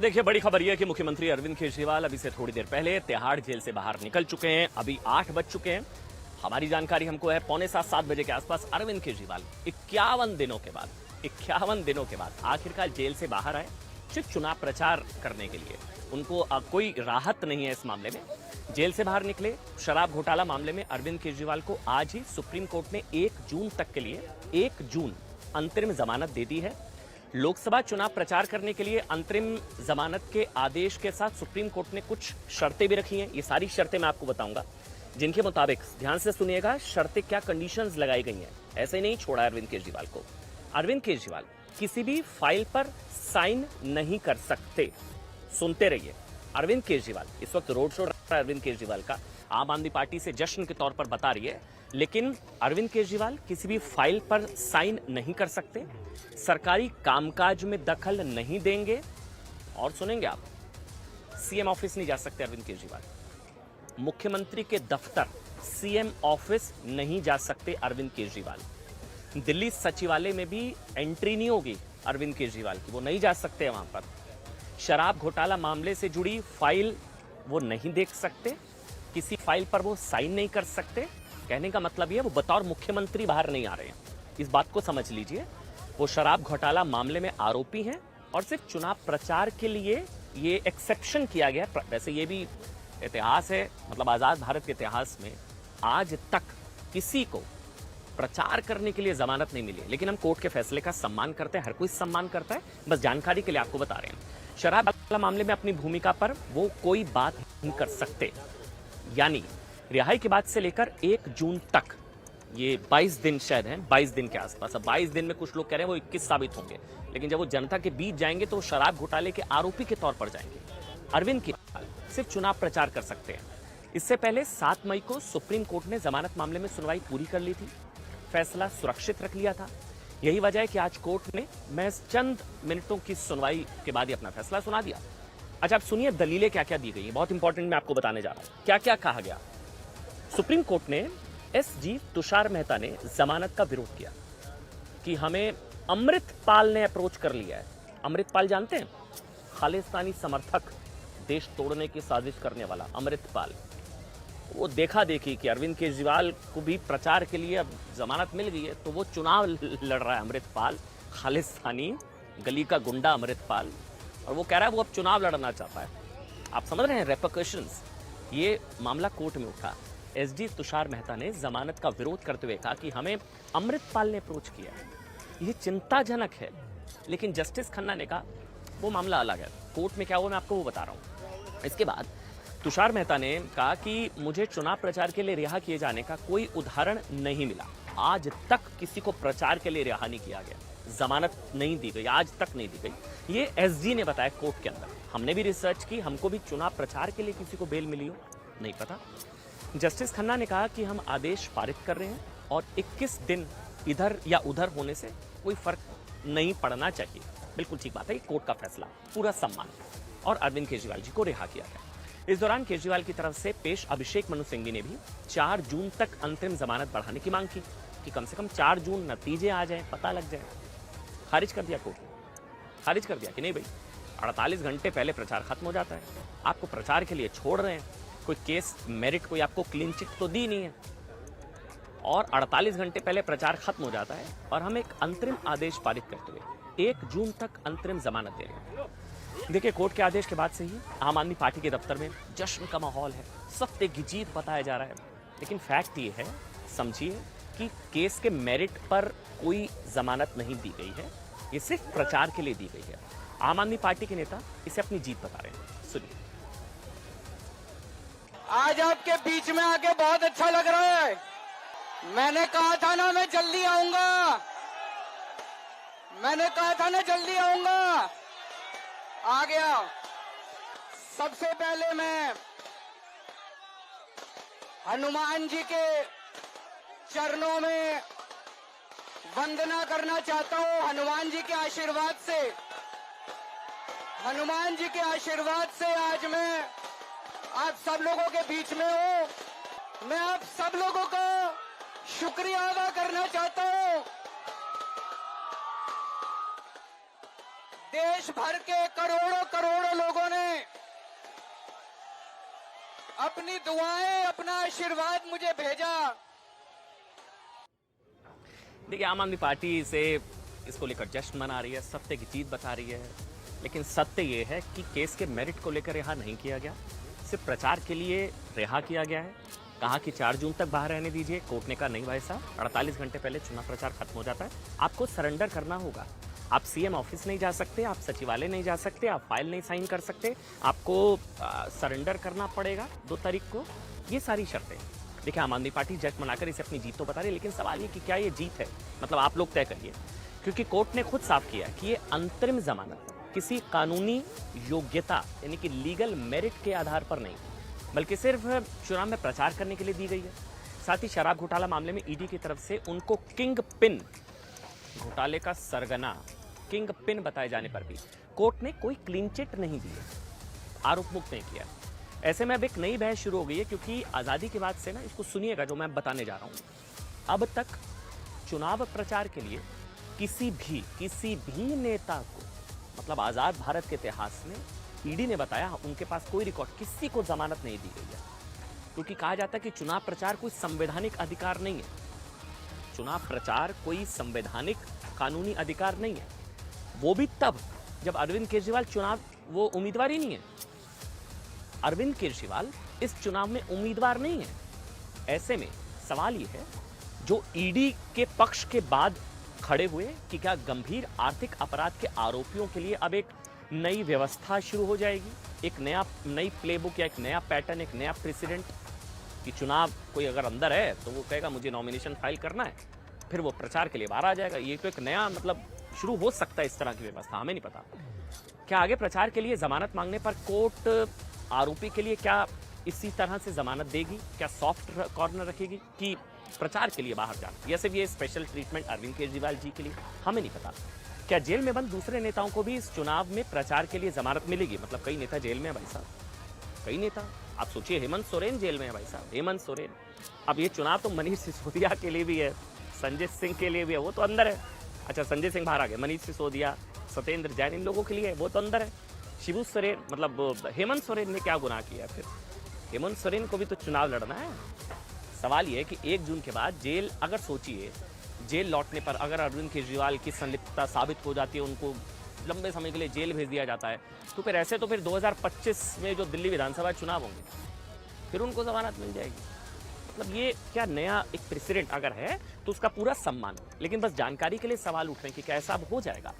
देखिए, बड़ी खबर यह है कि मुख्यमंत्री अरविंद केजरीवाल अभी से थोड़ी देर पहले तिहाड़ जेल से बाहर निकल चुके हैं। अभी 8 बज चुके हैं। हमारी जानकारी हमको है 6:45-7 बजे के आसपास अरविंद केजरीवाल 51 दिनों के बाद आखिरकार जेल से बाहर आए, सिर्फ चुनाव प्रचार करने के लिए। उनको कोई राहत नहीं है इस मामले में। जेल से बाहर निकले। शराब घोटाला मामले में अरविंद केजरीवाल को आज ही सुप्रीम कोर्ट ने 1 जून तक के लिए 1 जून अंतरिम जमानत दे दी है। लोकसभा चुनाव प्रचार करने के लिए अंतरिम जमानत के आदेश के साथ सुप्रीम कोर्ट ने कुछ शर्तें भी रखी हैं। ये सारी शर्तें मैं आपको बताऊंगा, जिनके मुताबिक, ध्यान से सुनिएगा, शर्तें क्या, कंडीशंस लगाई गई हैं। ऐसे ही नहीं छोड़ा अरविंद केजरीवाल को। अरविंद केजरीवाल किसी भी फाइल पर साइन नहीं कर सकते। सुनते रहिए। अरविंद केजरीवाल इस वक्त रोड शो रहा है। अरविंद केजरीवाल का आम आदमी पार्टी से जश्न के तौर पर बता रही है, लेकिन अरविंद केजरीवाल किसी भी फाइल पर साइन नहीं कर सकते, सरकारी कामकाज में दखल नहीं देंगे। और सुनेंगे आप, सीएम ऑफिस नहीं जा सकते अरविंद केजरीवाल, मुख्यमंत्री के दफ्तर सीएम ऑफिस नहीं जा सकते अरविंद केजरीवाल, दिल्ली सचिवालय में भी एंट्री नहीं होगी अरविंद केजरीवाल की, वो नहीं जा सकते वहां पर। शराब घोटाला मामले से जुड़ी फाइल वो नहीं देख सकते, किसी फाइल पर वो साइन नहीं कर सकते। कहने का मतलब ये, वो बतौर मुख्यमंत्री बाहर नहीं आ रहे हैं। इस बात को समझ लीजिए। वो शराब घोटाला मामले में आरोपी हैं और सिर्फ चुनाव प्रचार के लिए ये एक्सेप्शन किया गया। वैसे ये भी इतिहास है, मतलब आजाद भारत के इतिहास में आज तक किसी को प्रचार करने के लिए जमानत नहीं मिली है। लेकिन हम कोर्ट के फैसले का सम्मान करते हैं, हर कोई सम्मान करता है। बस जानकारी के लिए आपको बता रहे हैं। शराब घोटाला मामले में अपनी भूमिका पर वो कोई बात नहीं कर सकते। यानी रिहाई के बाद से लेकर 1 जून तक, ये 22 दिन शायद हैं, 22 दिन के आसपास। अब 22 दिन में कुछ लोग कह रहे हैं वो 21 साबित होंगे, लेकिन जब वो जनता के बीच जाएंगे तो शराब घोटाले के आरोपी के तौर पर जाएंगे। अरविंद केजरीवाल सिर्फ चुनाव प्रचार कर सकते हैं। इससे पहले 7 मई को सुप्रीम कोर्ट ने जमानत मामले में सुनवाई पूरी कर ली थी, फैसला सुरक्षित रख लिया था। यही वजह है कि आज कोर्ट ने महज चंद मिनटों की सुनवाई के बाद ही अपना फैसला सुना दिया। अच्छा, आप सुनिए दलीलें क्या क्या दी गई है, बहुत इंपॉर्टेंट मैं आपको बताने जा रहा हूं। क्या क्या कहा गया। सुप्रीम कोर्ट ने एसजी तुषार मेहता ने जमानत का विरोध किया कि हमें अमृतपाल ने अप्रोच कर लिया है। अमृतपाल जानते हैं, खालिस्तानी समर्थक, देश तोड़ने की साजिश करने वाला अमृतपाल। वो देखा देखी कि अरविंद केजरीवाल को भी प्रचार के लिए अब जमानत मिल गई है, तो वो चुनाव लड़ रहा है अमृतपाल, खालिस्तानी गली का गुंडा अमृतपाल। और वो कह रहा है वो अब चुनाव लड़ना चाहता है। आप समझ रहे हैं रेपरकशंस। ये मामला कोर्ट में उठा। एसडी तुषार मेहता ने जमानत का विरोध करते हुए कहा कि हमें अमृतपाल ने अप्रोच किया है। ये चिंताजनक है। लेकिन जस्टिस खन्ना ने कहा वो मामला अलग है, कोर्ट में क्या हुआ मैं आपको वो बता रहा हूं। इसके बाद तुषार मेहता ने कहा कि मुझे चुनाव प्रचार के लिए रिहा किए जाने का कोई उदाहरण नहीं मिला। आज तक किसी को प्रचार के लिए रिहा नहीं किया गया, जमानत नहीं दी गई, आज तक नहीं दी गई। ये एसजी ने बताया कोर्ट के अंदर। हमने भी रिसर्च की, हमको भी चुनाव प्रचार के लिए किसी को बेल मिली हो नहीं पता। जस्टिस खन्ना ने कहा कि हम आदेश पारित कर रहे हैं और 21 दिन इधर या उधर होने से कोई फर्क नहीं पड़ना चाहिए। बिल्कुल ठीक बात है, कोर्ट का फैसला, पूरा सम्मान। और अरविंद केजरीवाल जी को रिहा किया गया। इस दौरान केजरीवाल की तरफ से पेश अभिषेक मनु सिंघवी ने भी 4 जून तक अंतरिम जमानत बढ़ाने की मांग की कि कम से कम 4 जून नतीजे आ जाए, पता लग जाए। खारिज कर दिया कोर्ट ने, खारिज कर दिया कि नहीं भाई, 48 घंटे पहले प्रचार खत्म हो जाता है, आपको प्रचार के लिए छोड़ रहे हैं, कोई केस मेरिट कोई आपको क्लीन चिट तो दी नहीं है, और 48 घंटे पहले प्रचार खत्म हो जाता है और हम एक अंतरिम आदेश पारित करते हुए 1 जून तक अंतरिम जमानत दे रहे हैं। देखिए, कोर्ट के आदेश के बाद से ही आम आदमी पार्टी के दफ्तर में जश्न का माहौल है, सत्य की जीत बताया जा रहा है। लेकिन फैक्ट ये है, समझिए, कि केस के मेरिट पर कोई जमानत नहीं दी गई है, ये सिर्फ प्रचार के लिए दी गई है। आम आदमी पार्टी के नेता इसे अपनी जीत बता रहे हैं। सुनिए। आज आपके बीच में आके बहुत अच्छा लग रहा है। मैंने कहा था ना मैं जल्दी आऊंगा, मैंने कहा था ना जल्दी आऊंगा, आ गया। सबसे पहले मैं हनुमान जी के चरणों में वंदना करना चाहता हूं। हनुमान जी के आशीर्वाद से, हनुमान जी के आशीर्वाद से आज मैं आप सब लोगों के बीच में हूं। मैं आप सब लोगों का शुक्रिया अदा करना चाहता हूं। देश भर के करोड़ों करोड़ों लोगों ने अपनी दुआएं, अपना आशीर्वाद मुझे भेजा। देखिए, आम आदमी पार्टी इसको लेकर जश्न मना रही है, सत्य की जीत बता रही है, लेकिन सत्य ये है कि केस के मेरिट को लेकर रिहा नहीं किया गया, सिर्फ प्रचार के लिए रिहा किया गया है। कहा कि 4 जून तक बाहर रहने दीजिए। कोर्ट ने कहा नहीं भाई साहब, 48 घंटे पहले चुनाव प्रचार खत्म हो जाता है, आपको सरेंडर करना होगा। आप सीएम ऑफिस नहीं जा सकते, आप सचिवालय नहीं जा सकते, आप फाइल नहीं साइन कर सकते, आपको सरेंडर करना पड़ेगा 2 तारीख को। ये सारी शर्तें। देखिए, आम आदमी पार्टी जश्न मनाकर इसे अपनी जीत तो बता रही है, लेकिन सवाल ये कि क्या ये जीत है? मतलब आप लोग तय करिए, क्योंकि कोर्ट ने खुद साफ किया कि ये अंतरिम जमानत किसी कानूनी योग्यता यानी कि लीगल मेरिट के आधार पर नहीं, बल्कि सिर्फ चुनाव में प्रचार करने के लिए दी गई है। साथ ही शराब घोटाला मामले में ईडी की तरफ से उनको किंग पिन, घोटाले का सरगना, किंग पिन बताए जाने पर भी कोर्ट ने कोई क्लीन चिट नहीं दी है, आरोप मुक्त नहीं किया। ऐसे में अब एक नई बहस शुरू हो गई है, क्योंकि आज़ादी के बाद से ना, इसको सुनिएगा जो मैं बताने जा रहा हूं। अब तक चुनाव प्रचार के लिए किसी भी नेता को, मतलब आज़ाद भारत के इतिहास में ईडी ने बताया उनके पास कोई रिकॉर्ड, किसी को जमानत नहीं दी गई है, क्योंकि कहा जाता है कि चुनाव प्रचार कोई संवैधानिक अधिकार नहीं है। चुनाव प्रचार कोई संवैधानिक कानूनी अधिकार नहीं है, वो भी तब जब अरविंद केजरीवाल वो उम्मीदवार ही नहीं है। अरविंद केजरीवाल इस चुनाव में उम्मीदवार नहीं है। ऐसे में सवाल ये है, जो ईडी के पक्ष के बाद खड़े हुए कि क्या गंभीर आर्थिक अपराध के आरोपियों के लिए अब एक नई व्यवस्था शुरू हो जाएगी, एक नई प्लेबुक या एक नया पैटर्न, एक नया प्रेसिडेंट कि चुनाव कोई अगर अंदर है तो वो कहेगा मुझे नॉमिनेशन फाइल करना है, फिर वो प्रचार के लिए बाहर आ जाएगा। ये तो एक नया मतलब शुरू हो सकता है इस तरह की व्यवस्था, हमें नहीं पता। क्या आगे प्रचार के लिए जमानत मांगने पर कोर्ट आरोपी के लिए क्या इसी तरह से जमानत देगी? क्या सॉफ्ट कॉर्नर रखेगी कि प्रचार के लिए बाहर जाना, या सिर्फ ये स्पेशल ट्रीटमेंट अरविंद केजरीवाल जी के लिए? हमें नहीं पता। क्या जेल में बंद दूसरे नेताओं को भी इस चुनाव में प्रचार के लिए जमानत मिलेगी? मतलब कई नेता जेल में है भाई साहब, कई नेता। आप सोचिए, हेमंत सोरेन जेल में है भाई साहब, हेमंत सोरेन। अब ये चुनाव तो मनीष सिसोदिया के लिए भी है, संजय सिंह के लिए भी है, वो तो अंदर है। अच्छा, संजय सिंह बाहर आ गए, मनीष सिसोदिया, सत्येंद्र जैन, इन लोगों के लिए है, वो तो अंदर है। शिबू सोरेन, मतलब हेमंत सोरेन ने क्या गुनाह किया? फिर हेमंत सोरेन को भी तो चुनाव लड़ना है। सवाल ये है कि 1 जून के बाद जेल, अगर सोचिए जेल लौटने पर अगर अरविंद केजरीवाल की संलिप्तता साबित हो जाती है, उनको लंबे समय के लिए जेल भेज दिया जाता है, तो फिर ऐसे तो फिर 2025 में जो दिल्ली विधानसभा चुनाव होंगे, फिर उनको जमानत मिल जाएगी। मतलब ये क्या नया एक प्रेसिडेंट अगर है तो उसका पूरा सम्मान। लेकिन बस जानकारी के लिए सवाल उठ रहे हैं कि क्या ऐसा अब हो जाएगा?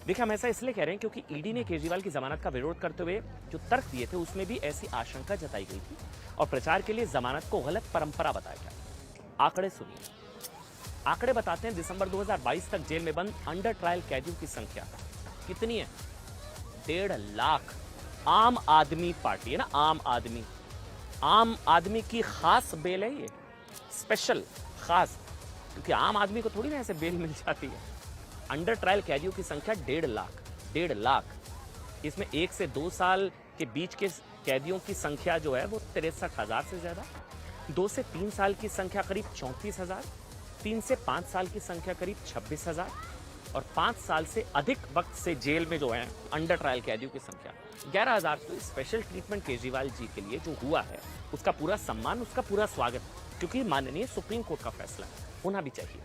देखिए, हम ऐसा इसलिए कह रहे हैं क्योंकि ईडी ने केजरीवाल की जमानत का विरोध करते हुए जो तर्क दिए थे उसमें भी ऐसी आशंका जताई गई थी और प्रचार के लिए जमानत को गलत परंपरा बताया गया। आंकड़े सुनिए। आंकड़े बताते हैं दिसंबर 2022 तक जेल में बंद अंडर ट्रायल कैदियों की संख्या कितनी है? 1.5 लाख। आम आदमी पार्टी है ना, आम आदमी की खास बेल है ये, स्पेशल खास, क्योंकि आम आदमी को थोड़ी ना ऐसे बेल मिल जाती है। अंडर ट्रायल कैदियों की संख्या 1.5 लाख। इसमें 1 से 2 साल के बीच के कैदियों की संख्या जो है वो 63,000 से ज्यादा, 2 से 3 साल की संख्या करीब 34,000, 3 से 5 साल की संख्या करीब 26,000 और 5 साल से अधिक वक्त से जेल में जो है अंडर ट्रायल कैदियों की संख्या 11,000। तो स्पेशल ट्रीटमेंट केजरीवाल जी के लिए जो हुआ है उसका पूरा सम्मान, उसका पूरा स्वागत, क्योंकि माननीय सुप्रीम कोर्ट का फैसला होना भी चाहिए।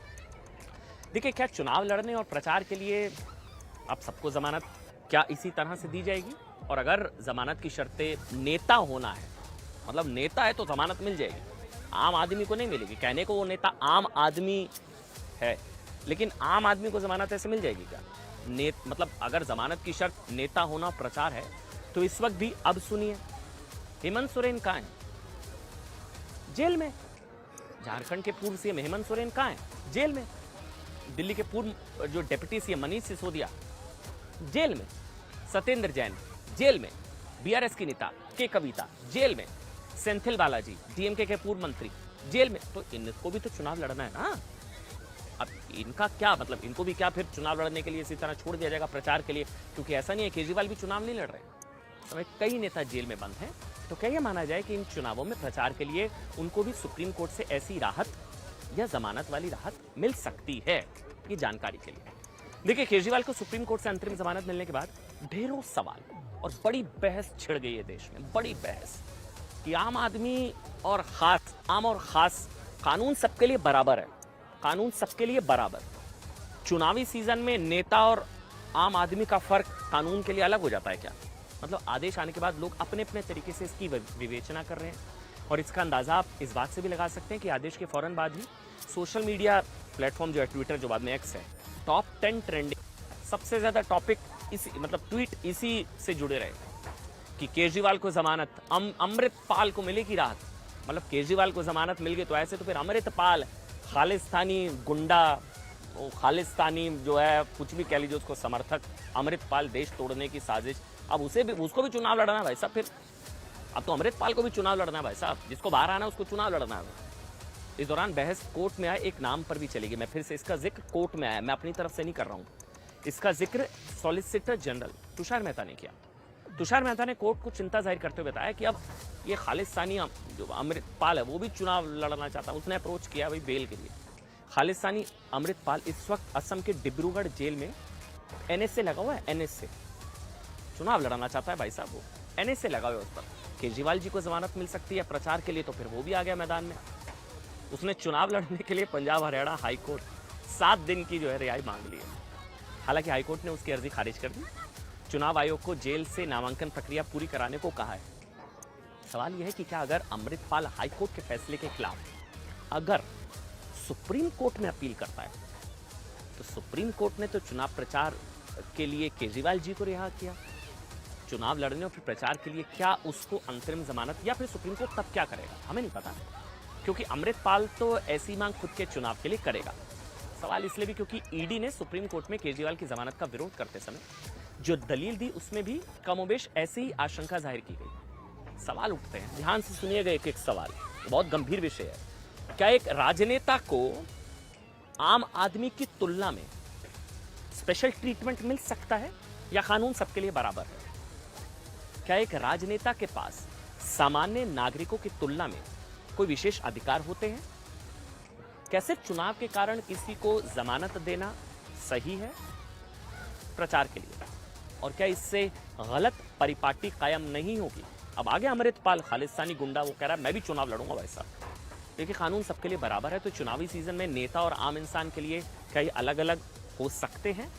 देखिए, क्या चुनाव लड़ने और प्रचार के लिए अब सबको जमानत क्या इसी तरह से दी जाएगी? और अगर जमानत की शर्तें नेता होना है, मतलब नेता है तो जमानत मिल जाएगी, आम आदमी को नहीं मिलेगी। कहने को वो नेता आम आदमी है, लेकिन आम आदमी को जमानत ऐसे मिल जाएगी क्या? मतलब अगर जमानत की शर्त नेता होना प्रचार है तो इस वक्त भी, अब सुनिए, हेमंत सोरेन कहाँ है? जेल में। झारखंड के पूर्व सीएम हेमंत सोरेन कहाँ है? जेल में। दिल्ली के पूर्व जो deputy CM Manish Sisodia jail में, सत्येंद्र जैन जेल में, बीआरएस की नेता के कविता जेल में, सेंथिल बालाजी डीएमके के पूर्व मंत्री जेल में। तो इनको भी तो चुनाव लड़ना है ना। अब इनका क्या मतलब, इनको भी क्या फिर चुनाव लड़ने के लिए इसी तरह छोड़ दिया जाएगा प्रचार के लिए? क्योंकि ऐसा नहीं है, केजरीवाल भी चुनाव नहीं लड़ रहे, समय कई नेता जेल में बंद हैं। तो क्या यह माना जाए कि इन चुनावों में प्रचार के लिए उनको भी सुप्रीम कोर्ट से ऐसी राहत या जमानत वाली राहत मिल सकती है? ये जानकारी के लिए देखिए, केजरीवाल को सुप्रीम कोर्ट से अंतरिम जमानत मिलने के बाद ढेरों सवाल और बड़ी बहस छिड़ गई है देश में। बड़ी बहस कि आम आदमी और खास कानून सबके लिए बराबर है। कानून सबके लिए बराबर। चुनावी सीजन में नेता और आम आदमी का फर्क कानून के लिए अलग हो जाता है क्या? मतलब आदेश आने के बाद लोग अपने अपने तरीके से इसकी विवेचना कर रहे हैं। और इसका अंदाजा आप इस बात से भी लगा सकते हैं कि आदेश के फौरन बाद ही सोशल मीडिया प्लेटफॉर्म जो है ट्विटर, जो बाद में एक्स है, टॉप 10 ट्रेंडिंग सबसे ज्यादा टॉपिक इसी मतलब ट्वीट इसी से जुड़े रहे कि केजरीवाल को जमानत, अमृतपाल को मिलेगी राहत। मतलब केजरीवाल को जमानत मिल गई तो ऐसे तो फिर अमृतपाल खालिस्तानी गुंडा, खालिस्तानी जो है कुछ भी कह लीजिए उसको समर्थक, अमृतपाल देश तोड़ने की साजिश, अब उसको भी चुनाव लड़ना है भाई साहब। फिर अब तो अमृतपाल को भी चुनाव लड़ना है भाई साहब, जिसको बाहर आना है उसको चुनाव लड़ना है। इस दौरान बहस कोर्ट में आए एक नाम पर भी चलेगी। मैं फिर से इसका जिक्र कोर्ट में आया, मैं अपनी तरफ से नहीं कर रहा हूं। इसका जिक्र सॉलिसिटर जनरल तुषार मेहता ने किया। तुषार मेहता ने कोर्ट को चिंता जाहिर करते हुए बताया कि अब ये खालिस्तानी जो अमृतपाल है वो भी चुनाव लड़ना चाहता है। उसने अप्रोच किया भाई बेल के लिए। खालिस्तानी अमृतपाल इस वक्त असम के डिब्रूगढ़ जेल में एनएसए लगा हुआ है। एनएसए चुनाव लड़ना चाहता है भाई साहब, वो एनएसए लगा हुआ है उस पर। केजरीवाल जी को जमानत मिल सकती है प्रचार के लिए, तो फिर वो भी आ गया मैदान में। उसने चुनाव लड़ने के लिए पंजाब हरियाणा हाईकोर्ट 7 दिन की जो है रिहाई मांग ली है। हालांकि हाईकोर्ट ने उसकी अर्जी खारिज कर दी। चुनाव आयोग को जेल से नामांकन प्रक्रिया पूरी कराने को कहा है। सवाल यह है कि क्या अगर अमृतपाल हाईकोर्ट के फैसले के खिलाफ अगर सुप्रीम कोर्ट में अपील करता है तो सुप्रीम कोर्ट ने तो चुनाव प्रचार के लिए केजरीवाल जी को रिहा किया, चुनाव लड़ने और फिर प्रचार के लिए क्या उसको अंतरिम जमानत, या फिर सुप्रीम कोर्ट तब क्या करेगा हमें नहीं पता, क्योंकि अमृतपाल तो ऐसी मांग खुद के चुनाव के लिए करेगा। सवाल इसलिए भी क्योंकि ईडी ने सुप्रीम कोर्ट में केजरीवाल की जमानत का विरोध करते समय जो दलील दी उसमें भी कमोबेश ऐसी ही आशंका जाहिर की गई। सवाल उठते हैं, ध्यान से सुनिएगा एक एक सवाल, बहुत गंभीर विषय है। क्या एक राजनेता को आम आदमी की तुलना में स्पेशल ट्रीटमेंट मिल सकता है या कानून सबके लिए बराबर है? क्या एक राजनेता के पास सामान्य नागरिकों की तुलना में कोई विशेष अधिकार होते हैं? क्या सिर्फ चुनाव के कारण किसी को जमानत देना सही है प्रचार के लिए? और क्या इससे गलत परिपाटी कायम नहीं होगी? अब आगे अमृतपाल खालिस्तानी गुंडा वो कह रहा है मैं भी चुनाव लड़ूंगा भाई साहब। देखिए, कानून सबके लिए बराबर है, तो चुनावी सीजन में नेता और आम इंसान के लिए क्या ये अलग अलग हो सकते हैं?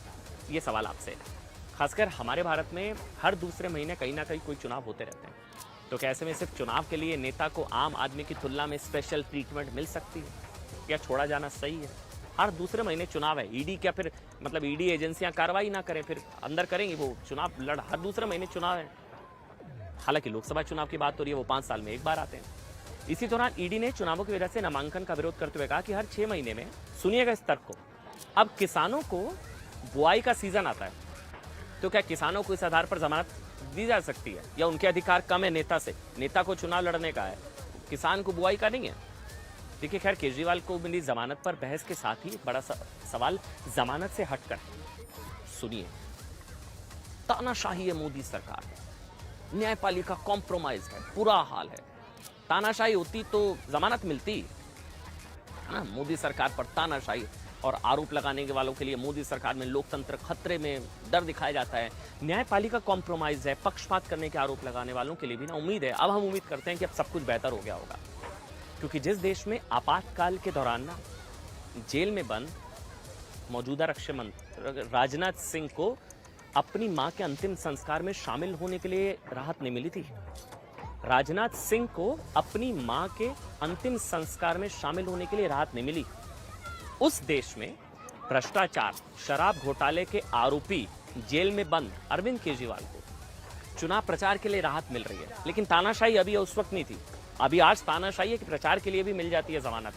ये सवाल आपसे है। खासकर हमारे भारत में हर दूसरे महीने कहीं ना कहीं कोई चुनाव होते रहते हैं, तो क्या ऐसे में सिर्फ चुनाव के लिए नेता को आम आदमी की तुलना में स्पेशल ट्रीटमेंट मिल सकती है या छोड़ा जाना सही है? हर दूसरे महीने चुनाव है, ईडी क्या फिर मतलब ईडी एजेंसियां कार्रवाई ना करें फिर अंदर करेंगी? वो चुनाव लड़, हर दूसरे महीने चुनाव है। हालांकि लोकसभा चुनाव की बात हो रही है, वो 5 साल में एक बार आते हैं। इसी दौरान ईडी ने चुनावों की वजह से नामांकन का विरोध करते हुए कहा कि हर 6 महीने में, सुनिएगा इस तर्क को, अब किसानों को बुआई का सीजन आता है, तो क्या किसानों को इस आधार पर जमानत दी जा सकती है या उनके अधिकार कम है नेता से? नेता को चुनाव लड़ने का है, किसान को बुआई का नहीं है। देखिए, खैर केजरीवाल को मिली जमानत पर बहस के साथ ही एक बड़ा सवाल जमानत से हटकर, सुनिए, तानाशाही है मोदी सरकार, न्यायपालिका कॉम्प्रोमाइज है, बुरा हाल है। तानाशाही होती तो जमानत मिलती है ना? मोदी सरकार पर तानाशाही और आरोप लगाने के वालों के लिए मोदी सरकार में लोकतंत्र खतरे में डर दिखाया जाता है। न्यायपालिका कॉम्प्रोमाइज है, पक्षपात करने के आरोप लगाने वालों के लिए भी ना उम्मीद है। अब हम उम्मीद करते हैं कि अब सब कुछ बेहतर हो गया होगा, क्योंकि जिस देश में आपातकाल के दौरान ना जेल में बंद मौजूदा रक्षा मंत्री राजनाथ सिंह को अपनी मां के अंतिम संस्कार में शामिल होने के लिए राहत नहीं मिली थी, राजनाथ सिंह को अपनी मां के अंतिम संस्कार में शामिल होने के लिए राहत नहीं मिली, उस देश में भ्रष्टाचार, शराब घोटाले के आरोपी जेल में बंद अरविंद केजरीवाल को चुनाव प्रचार के लिए राहत मिल रही है। लेकिन तानाशाही अभी उस वक्त नहीं थी, अभी आज तानाशाही है कि प्रचार के लिए भी मिल जाती है जमानत।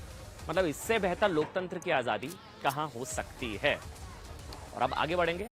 मतलब इससे बेहतर लोकतंत्र की आजादी कहां हो सकती है? और अब आगे बढ़ेंगे।